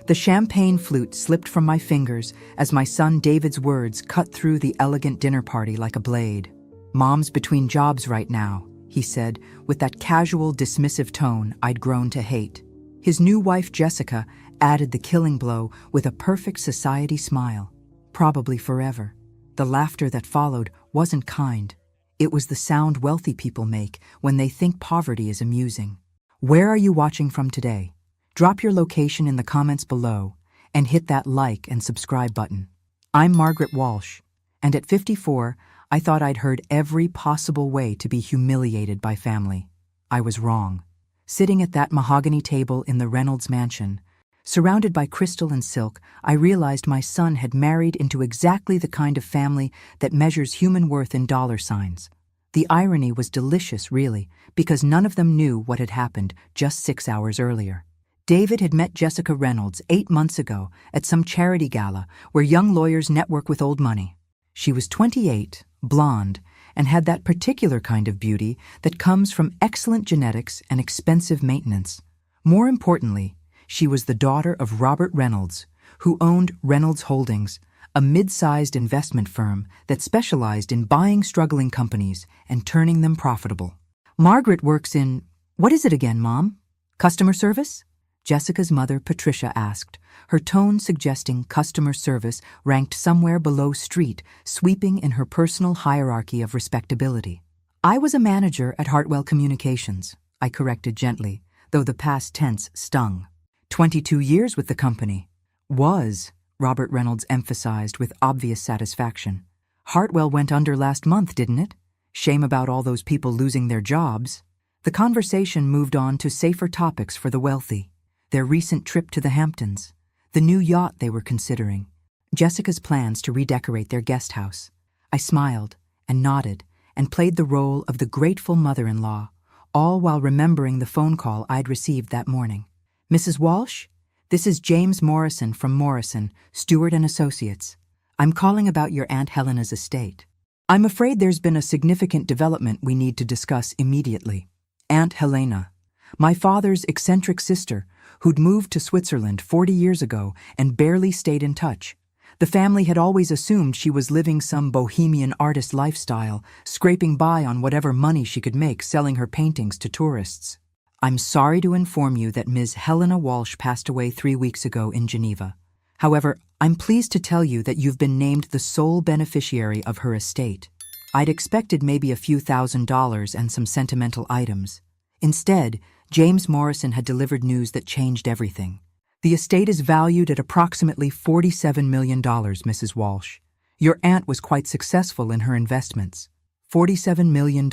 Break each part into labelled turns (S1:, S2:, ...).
S1: The champagne flute slipped from my fingers as my son David's words cut through the elegant dinner party like a blade. "Mom's between jobs right now," he said, with that casual, dismissive tone I'd grown to hate. His new wife, Jessica, added the killing blow with a perfect society smile. Probably forever. The laughter that followed wasn't kind. It was the sound wealthy people make when they think poverty is amusing. Where are you watching from today? Drop your location in the comments below and hit that like and subscribe button. I'm Margaret Walsh, and at 54, I thought I'd heard every possible way to be humiliated by family. I was wrong. Sitting at that mahogany table in the Reynolds mansion, surrounded by crystal and silk, I realized my son had married into exactly the kind of family that measures human worth in dollar signs. The irony was delicious, really, because none of them knew what had happened just 6 hours earlier. David had met Jessica Reynolds 8 months ago at some charity gala where young lawyers network with old money. She was 28, blonde, and had that particular kind of beauty that comes from excellent genetics and expensive maintenance. More importantly, she was the daughter of Robert Reynolds, who owned Reynolds Holdings, a mid-sized investment firm that specialized in buying struggling companies and turning them profitable. Margaret works in, what is it again, Mom? Customer service? Jessica's mother, Patricia, asked, her tone suggesting customer service ranked somewhere below street, sweeping in her personal hierarchy of respectability. I was a manager at Hartwell Communications, I corrected gently, though the past tense stung. 22 years with the company. Was, Robert Reynolds emphasized with obvious satisfaction. Hartwell went under last month, didn't it? Shame about all those people losing their jobs. The conversation moved on to safer topics for the wealthy. Their recent trip to the Hamptons, the new yacht they were considering, Jessica's plans to redecorate their guest house. I smiled and nodded and played the role of the grateful mother-in-law, all while remembering the phone call I'd received that morning. "Mrs. Walsh, this is James Morrison from Morrison, Stewart and Associates. I'm calling about your Aunt Helena's estate. I'm afraid there's been a significant development we need to discuss immediately. Aunt Helena, my father's eccentric sister, who'd moved to Switzerland 40 years ago and barely stayed in touch. The family had always assumed she was living some bohemian artist lifestyle, scraping by on whatever money she could make selling her paintings to tourists. I'm sorry to inform you that Ms. Helena Walsh passed away 3 weeks ago in Geneva. However, I'm pleased to tell you that you've been named the sole beneficiary of her estate. I'd expected maybe a few $1,000s and some sentimental items. Instead, James Morrison had delivered news that changed everything. The estate is valued at approximately $47 million, Mrs. Walsh. Your aunt was quite successful in her investments. $47 million.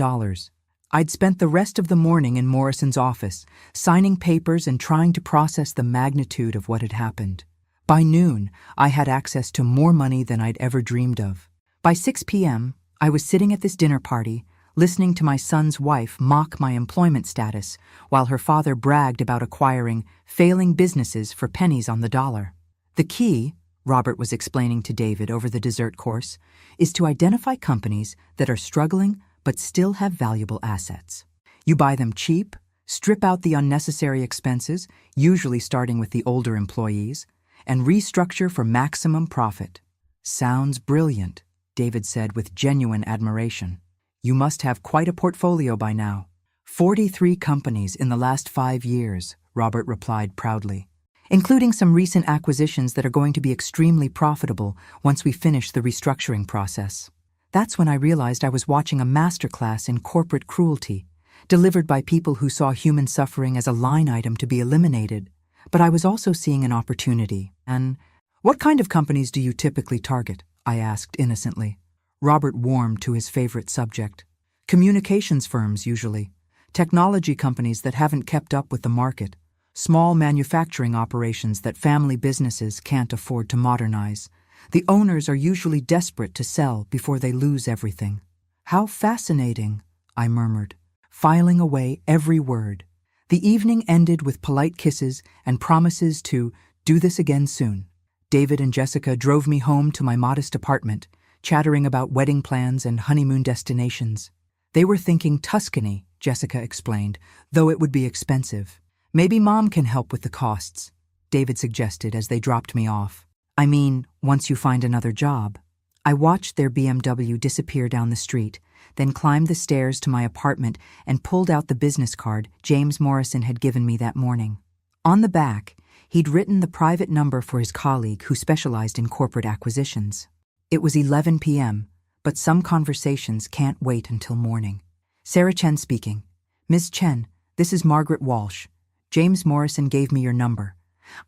S1: I'd spent the rest of the morning in Morrison's office, signing papers and trying to process the magnitude of what had happened. By noon, I had access to more money than I'd ever dreamed of. By 6 p.m., I was sitting at this dinner party, listening to my son's wife mock my employment status while her father bragged about acquiring failing businesses for pennies on the dollar. The key, Robert was explaining to David over the dessert course, is to identify companies that are struggling but still have valuable assets. You buy them cheap, strip out the unnecessary expenses, usually starting with the older employees, and restructure for maximum profit. Sounds brilliant, David said with genuine admiration. You must have quite a portfolio by now. 43 companies in the last 5 years, Robert replied proudly, including some recent acquisitions that are going to be extremely profitable once we finish the restructuring process. That's when I realized I was watching a masterclass in corporate cruelty, delivered by people who saw human suffering as a line item to be eliminated. But I was also seeing an opportunity. And what kind of companies do you typically target? I asked innocently. Robert warmed to his favorite subject. Communications firms, usually. Technology companies that haven't kept up with the market. Small manufacturing operations that family businesses can't afford to modernize. The owners are usually desperate to sell before they lose everything. How fascinating, I murmured, filing away every word. The evening ended with polite kisses and promises to do this again soon. David and Jessica drove me home to my modest apartment, chattering about wedding plans and honeymoon destinations. They were thinking Tuscany, Jessica explained, though it would be expensive. Maybe Mom can help with the costs. David suggested as they dropped me off. I mean, once you find another job. I watched their BMW disappear down the street, then climbed the stairs to my apartment and pulled out the business card James Morrison had given me that morning. On the back, he'd written the private number for his colleague who specialized in corporate acquisitions. It was 11 p.m., but some conversations can't wait until morning. Sarah Chen speaking. Ms. Chen, this is Margaret Walsh. James Morrison gave me your number.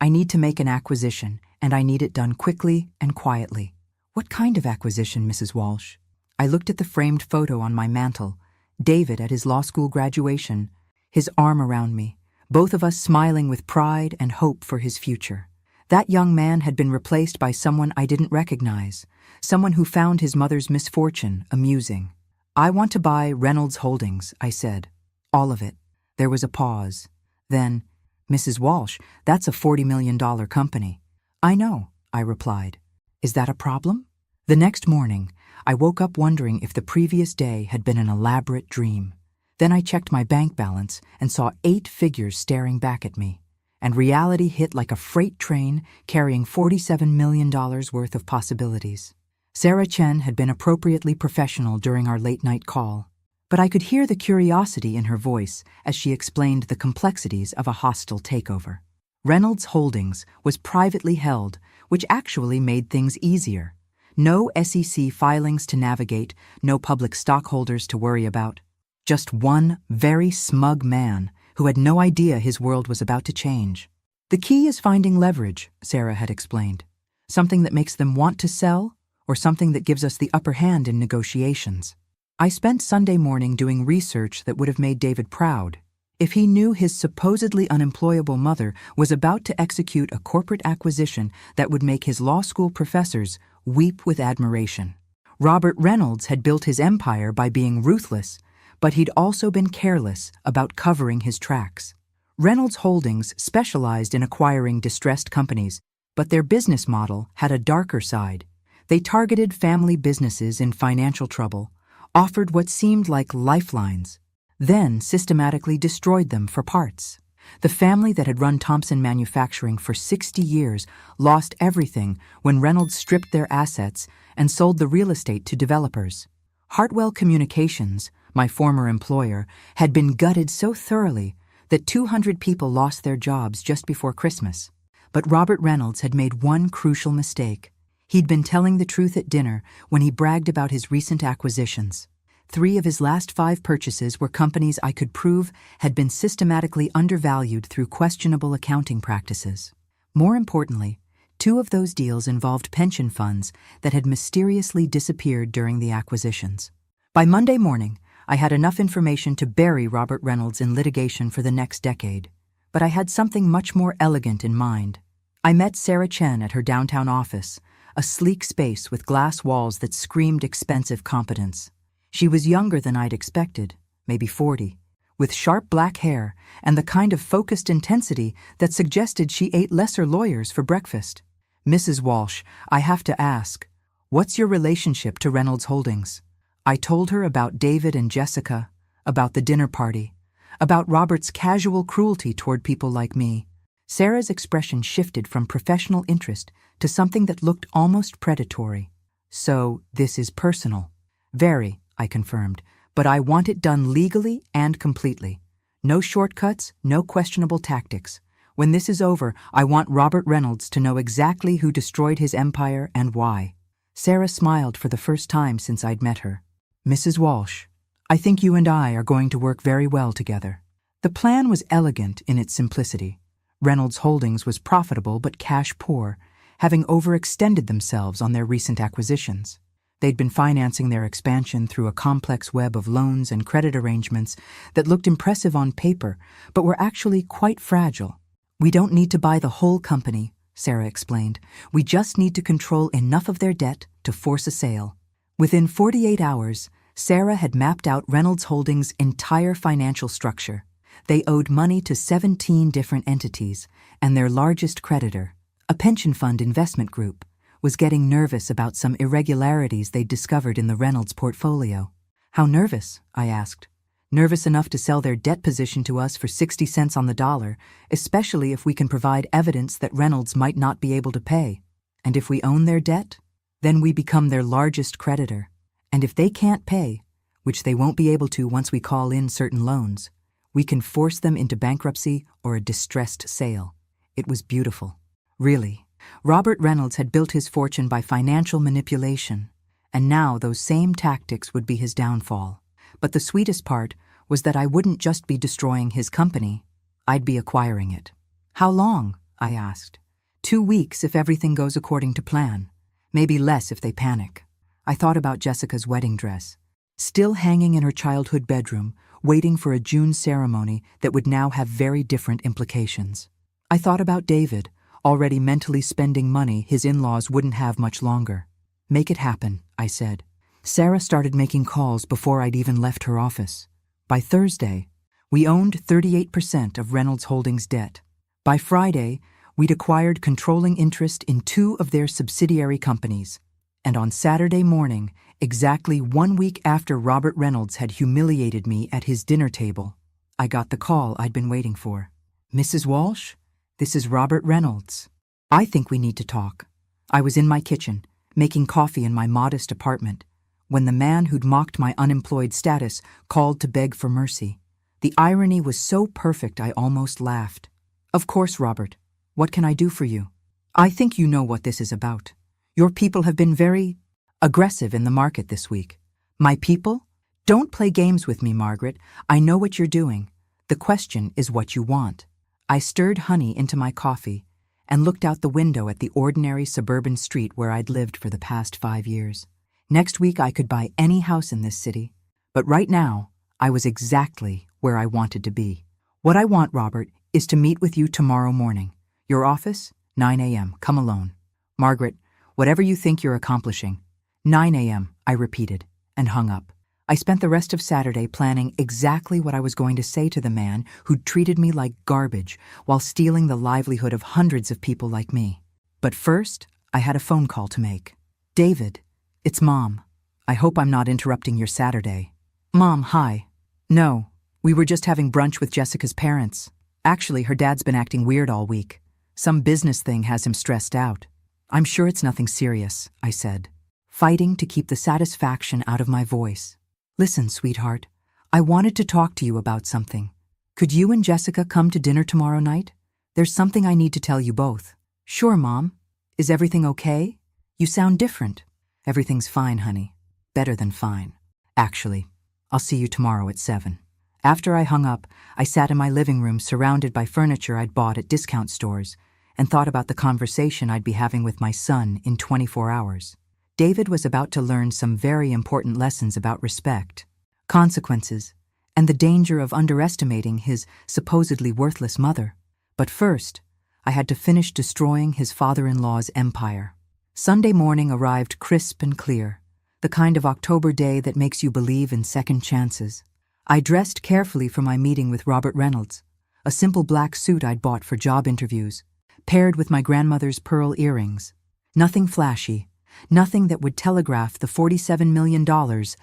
S1: I need to make an acquisition, and I need it done quickly and quietly. What kind of acquisition, Mrs. Walsh? I looked at the framed photo on my mantel, David at his law school graduation, his arm around me, both of us smiling with pride and hope for his future. That young man had been replaced by someone I didn't recognize, someone who found his mother's misfortune amusing. I want to buy Reynolds Holdings, I said. All of it. There was a pause. Then, Mrs. Walsh, that's a $40 million company. I know, I replied. Is that a problem? The next morning, I woke up wondering if the previous day had been an elaborate dream. Then I checked my bank balance and saw 8 figures staring back at me, and reality hit like a freight train carrying $47 million worth of possibilities. Sarah Chen had been appropriately professional during our late-night call, but I could hear the curiosity in her voice as she explained the complexities of a hostile takeover. Reynolds Holdings was privately held, which actually made things easier. No SEC filings to navigate, no public stockholders to worry about. Just one very smug man who had no idea his world was about to change. The key is finding leverage, Sarah had explained. Something that makes them want to sell, or something that gives us the upper hand in negotiations. I spent Sunday morning doing research that would have made David proud. If he knew his supposedly unemployable mother was about to execute a corporate acquisition that would make his law school professors weep with admiration. Robert Reynolds had built his empire by being ruthless, but he'd also been careless about covering his tracks. Reynolds Holdings specialized in acquiring distressed companies, but their business model had a darker side. They targeted family businesses in financial trouble, offered what seemed like lifelines, then systematically destroyed them for parts. The family that had run Thompson Manufacturing for 60 years lost everything when Reynolds stripped their assets and sold the real estate to developers. Hartwell Communications, my former employer, had been gutted so thoroughly that 200 people lost their jobs just before Christmas. But Robert Reynolds had made one crucial mistake. He'd been telling the truth at dinner when he bragged about his recent acquisitions. 3 of his last 5 purchases were companies I could prove had been systematically undervalued through questionable accounting practices. More importantly, 2 of those deals involved pension funds that had mysteriously disappeared during the acquisitions. By Monday morning, I had enough information to bury Robert Reynolds in litigation for the next decade, but I had something much more elegant in mind. I met Sarah Chen at her downtown office, a sleek space with glass walls that screamed expensive competence. She was younger than I'd expected, maybe 40, with sharp black hair and the kind of focused intensity that suggested she ate lesser lawyers for breakfast. Mrs. Walsh, I have to ask, what's your relationship to Reynolds Holdings? I told her about David and Jessica, about the dinner party, about Robert's casual cruelty toward people like me. Sarah's expression shifted from professional interest to something that looked almost predatory. So, this is personal. Very, I confirmed, but I want it done legally and completely. No shortcuts, no questionable tactics. When this is over, I want Robert Reynolds to know exactly who destroyed his empire and why. Sarah smiled for the first time since I'd met her. Mrs. Walsh, I think you and I are going to work very well together. The plan was elegant in its simplicity. Reynolds Holdings was profitable but cash poor, having overextended themselves on their recent acquisitions. They'd been financing their expansion through a complex web of loans and credit arrangements that looked impressive on paper, but were actually quite fragile. We don't need to buy the whole company, Sarah explained. We just need to control enough of their debt to force a sale. Within 48 hours, Sarah had mapped out Reynolds Holdings' entire financial structure. They owed money to 17 different entities, and their largest creditor, a pension fund investment group, was getting nervous about some irregularities they'd discovered in the Reynolds portfolio. How nervous? I asked. nervous enough to sell their debt position to us for 60 cents on the dollar, especially if we can provide evidence that Reynolds might not be able to pay. And if we own their debt, then we become their largest creditor. And if they can't pay, which they won't be able to once we call in certain loans, we can force them into bankruptcy or a distressed sale. It was beautiful. Really. Robert Reynolds had built his fortune by financial manipulation, and now those same tactics would be his downfall. But the sweetest part was that I wouldn't just be destroying his company, I'd be acquiring it. How long? I asked. 2 weeks if everything goes according to plan. Maybe less if they panic. I thought about Jessica's wedding dress, still hanging in her childhood bedroom, waiting for a June ceremony that would now have very different implications. I thought about David, already mentally spending money his in-laws wouldn't have much longer. Make it happen, I said. Sarah started making calls before I'd even left her office. By Thursday, we owned 38% of Reynolds Holdings' debt. By Friday, we'd acquired controlling interest in 2 of their subsidiary companies. And on Saturday morning, exactly 1 week after Robert Reynolds had humiliated me at his dinner table, I got the call I'd been waiting for. Mrs. Walsh, this is Robert Reynolds. I think we need to talk. I was in my kitchen, making coffee in my modest apartment, when the man who'd mocked my unemployed status called to beg for mercy. The irony was so perfect I almost laughed. Of course, Robert. What can I do for you? I think you know what this is about. Your people have been very aggressive in the market this week. My people? Don't play games with me, Margaret. I know what you're doing. The question is what you want. I stirred honey into my coffee and looked out the window at the ordinary suburban street where I'd lived for the past 5 years. Next week I could buy any house in this city, but right now I was exactly where I wanted to be. What I want, Robert, is to meet with you tomorrow morning. Your office, 9 a.m. Come alone. Margaret, whatever you think you're accomplishing. 9 a.m., I repeated, and hung up. I spent the rest of Saturday planning exactly what I was going to say to the man who'd treated me like garbage while stealing the livelihood of hundreds of people like me. But first, I had a phone call to make. David, it's Mom. I hope I'm not interrupting your Saturday. Mom, hi. No, we were just having brunch with Jessica's parents. Actually, her dad's been acting weird all week. Some business thing has him stressed out. I'm sure it's nothing serious, I said, fighting to keep the satisfaction out of my voice. Listen, sweetheart, I wanted to talk to you about something. Could you and Jessica come to dinner tomorrow night? There's something I need to tell you both. Sure, Mom. Is everything okay? You sound different. Everything's fine, honey. Better than fine. Actually, I'll see you tomorrow at 7. After I hung up, I sat in my living room surrounded by furniture I'd bought at discount stores and thought about the conversation I'd be having with my son in 24 hours. David was about to learn some very important lessons about respect, consequences, and the danger of underestimating his supposedly worthless mother. But first, I had to finish destroying his father-in-law's empire. Sunday morning arrived crisp and clear, the kind of October day that makes you believe in second chances. I dressed carefully for my meeting with Robert Reynolds, a simple black suit I'd bought for job interviews, paired with my grandmother's pearl earrings. Nothing flashy, nothing that would telegraph the $47 million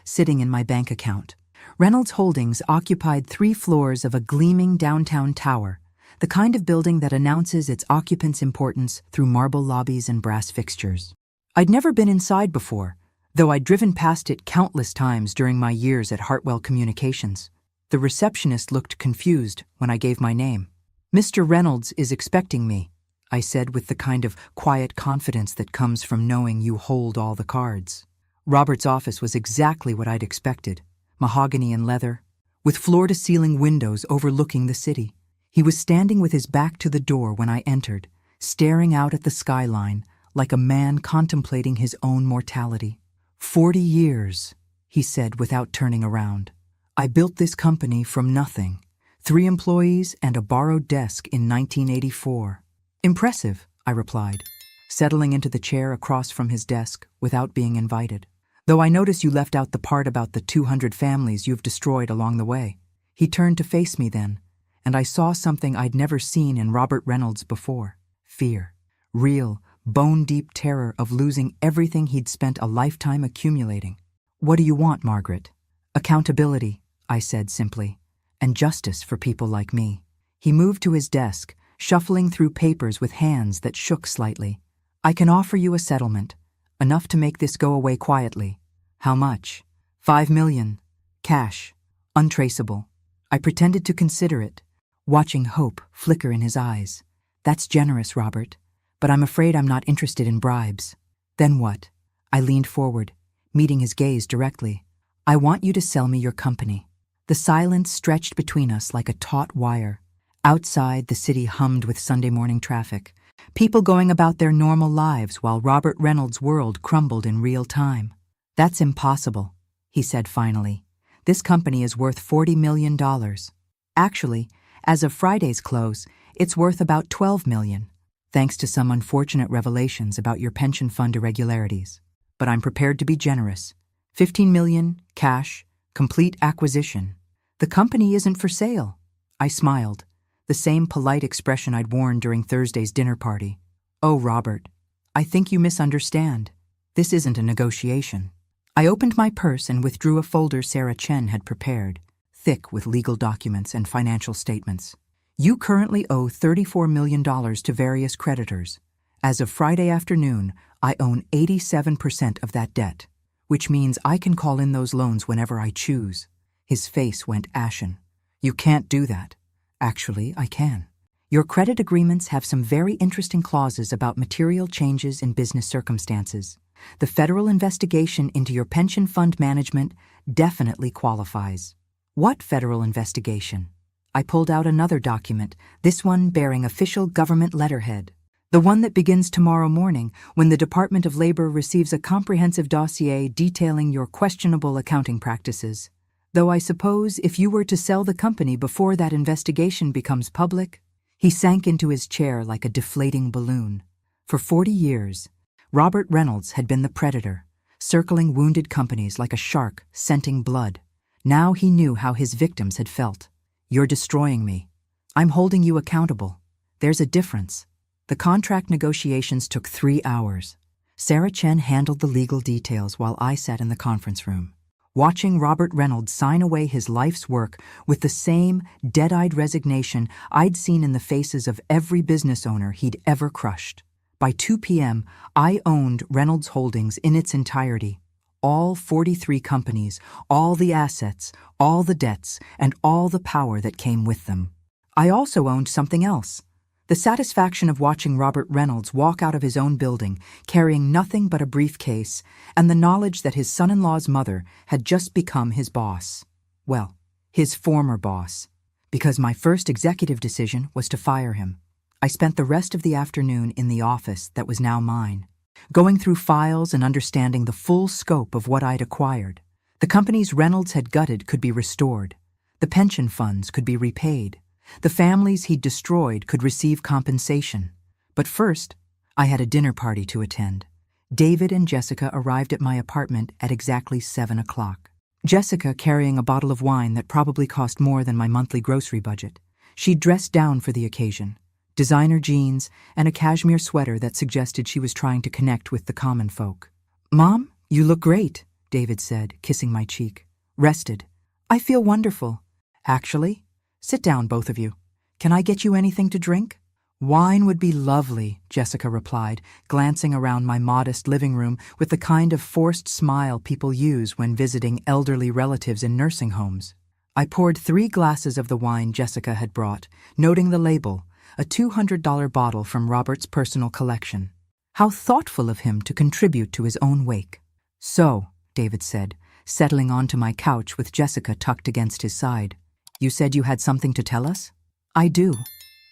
S1: sitting in my bank account. Reynolds Holdings occupied 3 floors of a gleaming downtown tower, the kind of building that announces its occupants' importance through marble lobbies and brass fixtures. I'd never been inside before, though I'd driven past it countless times during my years at Hartwell Communications. The receptionist looked confused when I gave my name. Mr. Reynolds is expecting me, I said with the kind of quiet confidence that comes from knowing you hold all the cards. Robert's office was exactly what I'd expected, mahogany and leather, with floor-to-ceiling windows overlooking the city. He was standing with his back to the door when I entered, staring out at the skyline like a man contemplating his own mortality. 40 years, he said without turning around. I built this company from nothing. 3 employees and a borrowed desk in 1984. Impressive, I replied, settling into the chair across from his desk without being invited. Though I notice you left out the part about the 200 families you've destroyed along the way. He turned to face me then, and I saw something I'd never seen in Robert Reynolds before. Fear. Real, bone-deep terror of losing everything he'd spent a lifetime accumulating. What do you want, Margaret? Accountability, I said simply, and justice for people like me. He moved to his desk, shuffling through papers with hands that shook slightly. I can offer you a settlement, enough to make this go away quietly. How much? 5 million. Cash. Untraceable. I pretended to consider it, watching hope flicker in his eyes. That's generous, Robert, but I'm afraid I'm not interested in bribes. Then what? I leaned forward, meeting his gaze directly. I want you to sell me your company. The silence stretched between us like a taut wire. Outside, the city hummed with Sunday morning traffic, people going about their normal lives while Robert Reynolds' world crumbled in real time. That's impossible, he said finally. This company is worth $40 million. Actually, as of Friday's close, it's worth about $12 million, thanks to some unfortunate revelations about your pension fund irregularities. But I'm prepared to be generous. 15 million, cash, complete acquisition. The company isn't for sale. I smiled, the same polite expression I'd worn during Thursday's dinner party. Oh, Robert, I think you misunderstand. This isn't a negotiation. I opened my purse and withdrew a folder Sarah Chen had prepared, thick with legal documents and financial statements. You currently owe $34 million to various creditors. As of Friday afternoon, I own 87% of that debt, which means I can call in those loans whenever I choose. His face went ashen. You can't do that. Actually, I can. Your credit agreements have some very interesting clauses about material changes in business circumstances. The federal investigation into your pension fund management definitely qualifies. What federal investigation? I pulled out another document, this one bearing official government letterhead. The one that begins tomorrow morning when the Department of Labor receives a comprehensive dossier detailing your questionable accounting practices. Though I suppose if you were to sell the company before that investigation becomes public. He sank into his chair like a deflating balloon. For 40 years, Robert Reynolds had been the predator, circling wounded companies like a shark scenting blood. Now he knew how his victims had felt. You're destroying me. I'm holding you accountable. There's a difference. The contract negotiations took 3 hours. Sarah Chen handled the legal details while I sat in the conference room, watching Robert Reynolds sign away his life's work with the same dead-eyed resignation I'd seen in the faces of every business owner he'd ever crushed. By 2 p.m., I owned Reynolds Holdings in its entirety. All 43 companies, all the assets, all the debts, and all the power that came with them. I also owned something else. The satisfaction of watching Robert Reynolds walk out of his own building, carrying nothing but a briefcase, and the knowledge that his son-in-law's mother had just become his boss. Well, his former boss. Because my first executive decision was to fire him. I spent the rest of the afternoon in the office that was now mine, going through files and understanding the full scope of what I'd acquired. The companies Reynolds had gutted could be restored. The pension funds could be repaid. The families he'd destroyed could receive compensation. But first, I had a dinner party to attend. David and Jessica arrived at my apartment at exactly 7 o'clock. Jessica carrying a bottle of wine that probably cost more than my monthly grocery budget. She'd dressed down for the occasion. Designer jeans and a cashmere sweater that suggested she was trying to connect with the common folk. "Mom, you look great," David said, kissing my cheek. "Rested." "I feel wonderful." "Actually? Sit down, both of you. Can I get you anything to drink?" "Wine would be lovely," Jessica replied, glancing around my modest living room with the kind of forced smile people use when visiting elderly relatives in nursing homes. I poured 3 glasses of the wine Jessica had brought, noting the label, a $200 bottle from Robert's personal collection. How thoughtful of him to contribute to his own wake. "So," David said, settling onto my couch with Jessica tucked against his side. "You said you had something to tell us?" "I do."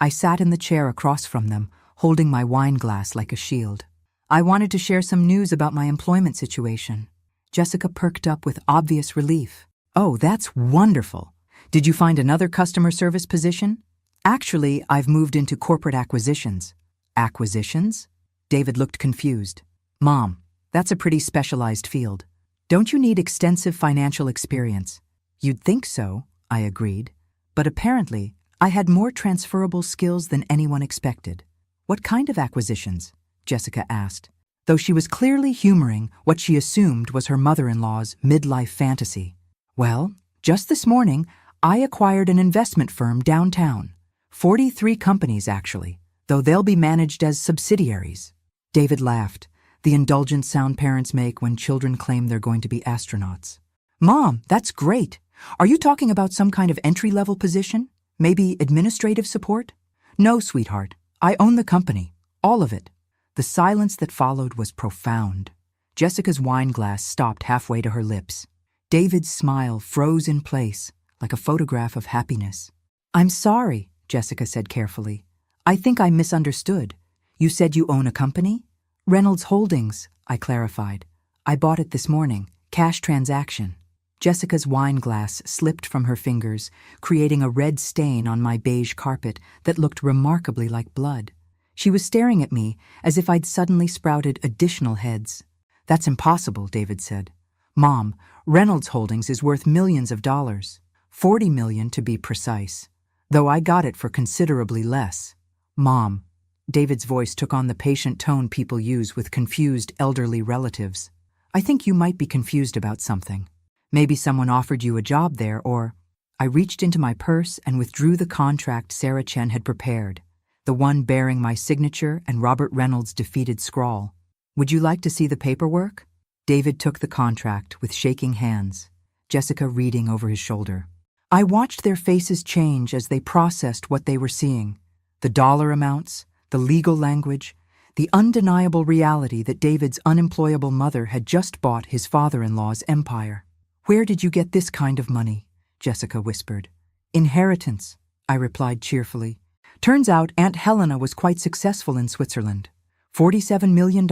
S1: I sat in the chair across from them, holding my wine glass like a shield. "I wanted to share some news about my employment situation." Jessica perked up with obvious relief. "Oh, that's wonderful. Did you find another customer service position?" "Actually, I've moved into corporate acquisitions." "Acquisitions?" David looked confused. "Mom, that's a pretty specialized field. Don't you need extensive financial experience?" "You'd think so," I agreed. But apparently, I had more transferable skills than anyone expected. "What kind of acquisitions?" Jessica asked, though she was clearly humoring what she assumed was her mother-in-law's midlife fantasy. "Well," Just this morning, I acquired an investment firm downtown. 43 companies, actually, though they'll be managed as subsidiaries. David laughed, the indulgent sound parents make when children claim they're going to be astronauts. Mom, that's great. Are you talking about some kind of entry-level position? Maybe administrative support? No, sweetheart. I own the company. All of it. The silence that followed was profound. Jessica's wine glass stopped halfway to her lips. David's smile froze in place, like a photograph of happiness. I'm sorry, Jessica said carefully. I think I misunderstood. You said you own a company? Reynolds Holdings, I clarified. I bought it this morning. Cash transaction. Jessica's wine glass slipped from her fingers, creating a red stain on my beige carpet that looked remarkably like blood. She was staring at me as if I'd suddenly sprouted additional heads. That's impossible, David said. Mom, Reynolds Holdings is worth millions of dollars. 40 million to be precise. Though I got it for considerably less. Mom. David's voice took on the patient tone people use with confused elderly relatives. I think you might be confused about something. Maybe someone offered you a job there, or... I reached into my purse and withdrew the contract Sarah Chen had prepared, the one bearing my signature and Robert Reynolds' defeated scrawl. Would you like to see the paperwork? David took the contract with shaking hands, Jessica reading over his shoulder. I watched their faces change as they processed what they were seeing. The dollar amounts, the legal language, the undeniable reality that David's unemployable mother had just bought his father-in-law's empire. Where did you get this kind of money? Jessica whispered. Inheritance, I replied cheerfully. Turns out Aunt Helena was quite successful in Switzerland. $47 million,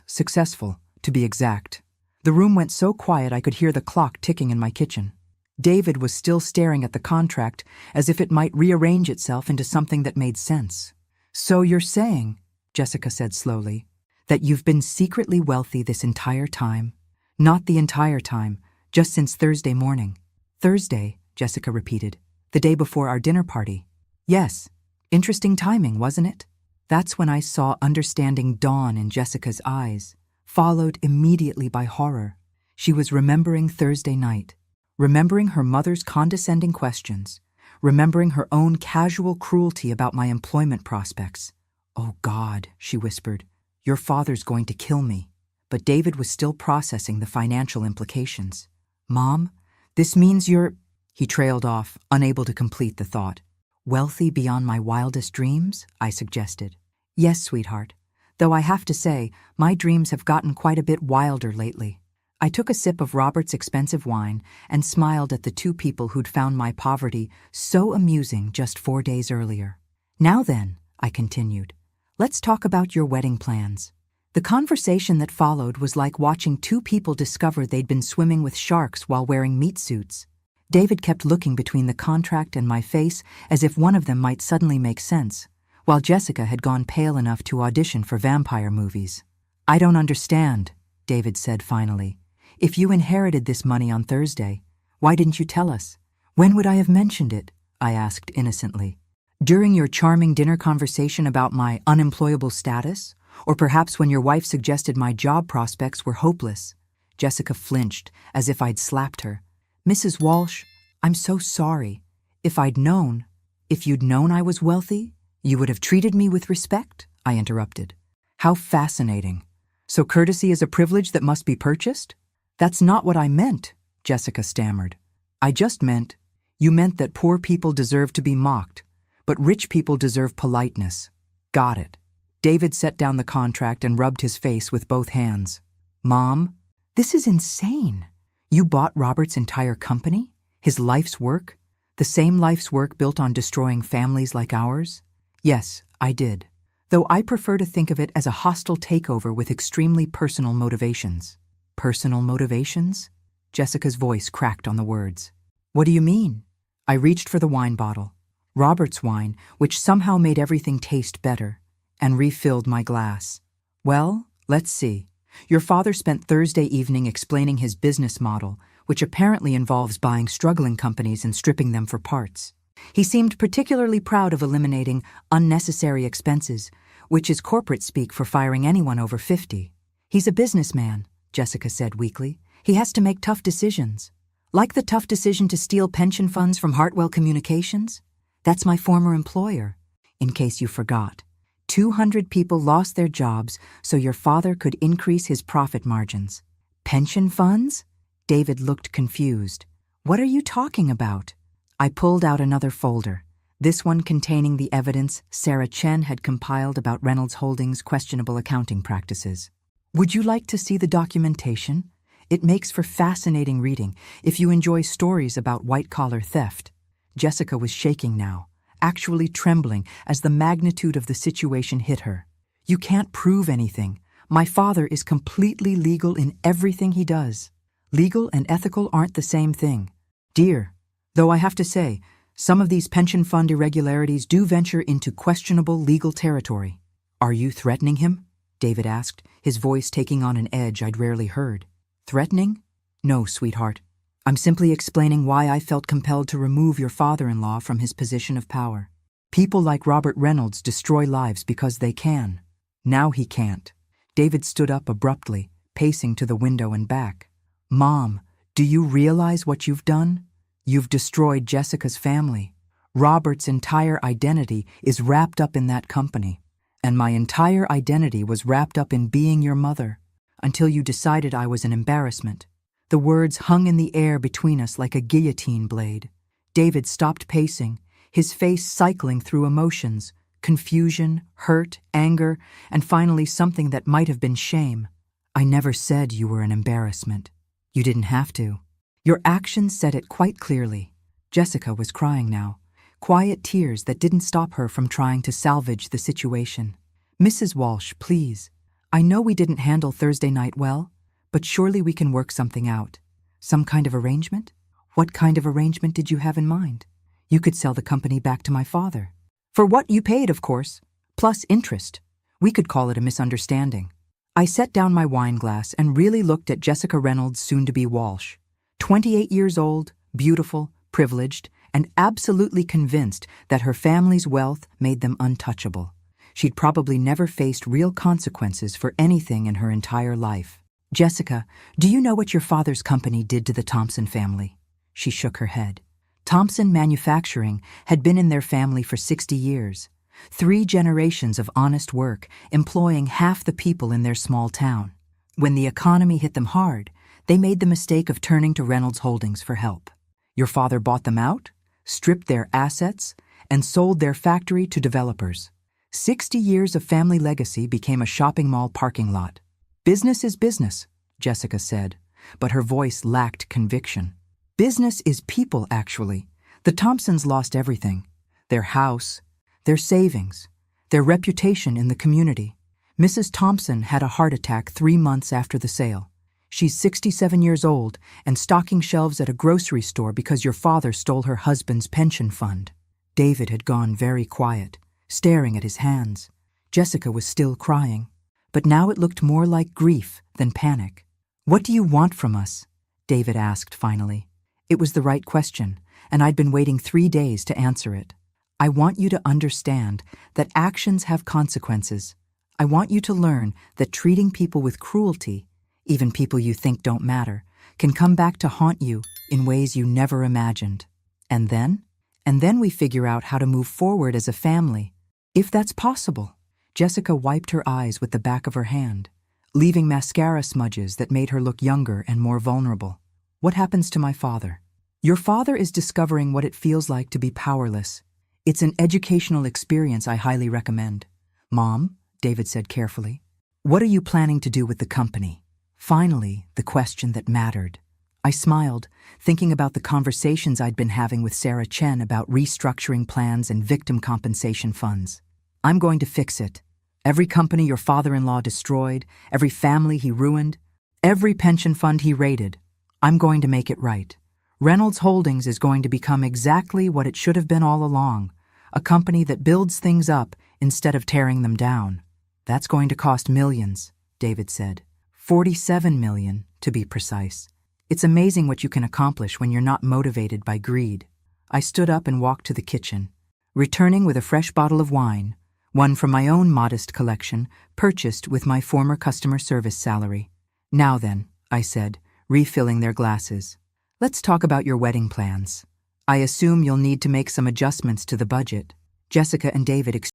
S1: successful, to be exact. The room went so quiet I could hear the clock ticking in my kitchen. David was still staring at the contract as if it might rearrange itself into something that made sense. So you're saying, Jessica said slowly, that you've been secretly wealthy this entire time? Not the entire time, just since Thursday morning. Thursday, Jessica repeated. The day before our dinner party. Yes. Interesting timing, wasn't it? That's when I saw understanding dawn in Jessica's eyes, followed immediately by horror. She was remembering Thursday night, remembering her mother's condescending questions, remembering her own casual cruelty about my employment prospects. Oh God, she whispered, your father's going to kill me. But David was still processing the financial implications. Mom, this means you're... He trailed off, unable to complete the thought. Wealthy beyond my wildest dreams? I suggested. Yes, sweetheart. Though I have to say, my dreams have gotten quite a bit wilder lately. I took a sip of Robert's expensive wine and smiled at the two people who'd found my poverty so amusing just 4 days earlier. Now then, I continued, let's talk about your wedding plans. The conversation that followed was like watching two people discover they'd been swimming with sharks while wearing meat suits. David kept looking between the contract and my face as if one of them might suddenly make sense, while Jessica had gone pale enough to audition for vampire movies. I don't understand, David said finally. If you inherited this money on Thursday, why didn't you tell us? When would I have mentioned it? I asked innocently. During your charming dinner conversation about my unemployable status? Or perhaps when your wife suggested my job prospects were hopeless? Jessica flinched, as if I'd slapped her. Mrs. Walsh, I'm so sorry. If you'd known I was wealthy, you would have treated me with respect, I interrupted. How fascinating. So courtesy is a privilege that must be purchased? That's not what I meant, Jessica stammered. I just meant, you meant that poor people deserve to be mocked, but rich people deserve politeness. Got it. David set down the contract and rubbed his face with both hands. Mom, this is insane. You bought Robert's entire company? His life's work? The same life's work built on destroying families like ours? Yes, I did. Though I prefer to think of it as a hostile takeover with extremely personal motivations. Personal motivations? Jessica's voice cracked on the words. What do you mean? I reached for the wine bottle, Robert's wine, which somehow made everything taste better, and refilled my glass. Well, let's see. Your father spent Thursday evening explaining his business model, which apparently involves buying struggling companies and stripping them for parts. He seemed particularly proud of eliminating unnecessary expenses, which is corporate speak for firing anyone over 50. He's a businessman, Jessica said weakly. He has to make tough decisions. Like the tough decision to steal pension funds from Hartwell Communications? That's my former employer, in case you forgot. 200 people lost their jobs so your father could increase his profit margins. Pension funds? David looked confused. What are you talking about? I pulled out another folder, this one containing the evidence Sarah Chen had compiled about Reynolds Holdings' questionable accounting practices. Would you like to see the documentation? It makes for fascinating reading if you enjoy stories about white-collar theft. Jessica was shaking now, actually trembling as the magnitude of the situation hit her. You can't prove anything. My father is completely legal in everything he does. Legal and ethical aren't the same thing. Dear, though I have to say, some of these pension fund irregularities do venture into questionable legal territory. Are you threatening him? David asked, his voice taking on an edge I'd rarely heard. Threatening? No, sweetheart. I'm simply explaining why I felt compelled to remove your father-in-law from his position of power. People like Robert Reynolds destroy lives because they can. Now he can't. David stood up abruptly, pacing to the window and back. Mom, do you realize what you've done? You've destroyed Jessica's family. Robert's entire identity is wrapped up in that company. And my entire identity was wrapped up in being your mother. Until you decided I was an embarrassment. The words hung in the air between us like a guillotine blade. David stopped pacing, his face cycling through emotions, confusion, hurt, anger, and finally something that might have been shame. I never said you were an embarrassment. You didn't have to. Your actions said it quite clearly. Jessica was crying now, quiet tears that didn't stop her from trying to salvage the situation. Mrs. Walsh, please. I know we didn't handle Thursday night well, but surely we can work something out. Some kind of arrangement? What kind of arrangement did you have in mind? You could sell the company back to my father. For what you paid, of course, plus interest. We could call it a misunderstanding. I set down my wine glass and really looked at Jessica Reynolds, soon-to-be Walsh. 28 years old, beautiful, privileged, and absolutely convinced that her family's wealth made them untouchable. She'd probably never faced real consequences for anything in her entire life. Jessica, do you know what your father's company did to the Thompson family? She shook her head. Thompson Manufacturing had been in their family for 60 years. 3 generations of honest work, employing half the people in their small town. When the economy hit them hard, they made the mistake of turning to Reynolds Holdings for help. Your father bought them out, stripped their assets, and sold their factory to developers. 60 years of family legacy became a shopping mall parking lot. Business is business, Jessica said, but her voice lacked conviction. Business is people, actually. The Thompsons lost everything. Their house, their savings, their reputation in the community. Mrs. Thompson had a heart attack 3 months after the sale. She's 67 years old and stocking shelves at a grocery store because your father stole her husband's pension fund. David had gone very quiet, staring at his hands. Jessica was still crying, but now it looked more like grief than panic. What do you want from us? David asked finally. It was the right question, and I'd been waiting 3 days to answer it. I want you to understand that actions have consequences. I want you to learn that treating people with cruelty, even people you think don't matter, can come back to haunt you in ways you never imagined. And then we figure out how to move forward as a family, if that's possible. Jessica wiped her eyes with the back of her hand, leaving mascara smudges that made her look younger and more vulnerable. What happens to my father? Your father is discovering what it feels like to be powerless. It's an educational experience I highly recommend. Mom, David said carefully, what are you planning to do with the company? Finally, the question that mattered. I smiled, thinking about the conversations I'd been having with Sarah Chen about restructuring plans and victim compensation funds. I'm going to fix it. Every company your father-in-law destroyed, every family he ruined, every pension fund he raided. I'm going to make it right. Reynolds Holdings is going to become exactly what it should have been all along, a company that builds things up instead of tearing them down. That's going to cost millions, David said. 47 million, to be precise. It's amazing what you can accomplish when you're not motivated by greed. I stood up and walked to the kitchen, returning with a fresh bottle of wine, one from my own modest collection, purchased with my former customer service salary. Now then, I said, refilling their glasses. Let's talk about your wedding plans. I assume you'll need to make some adjustments to the budget. Jessica and David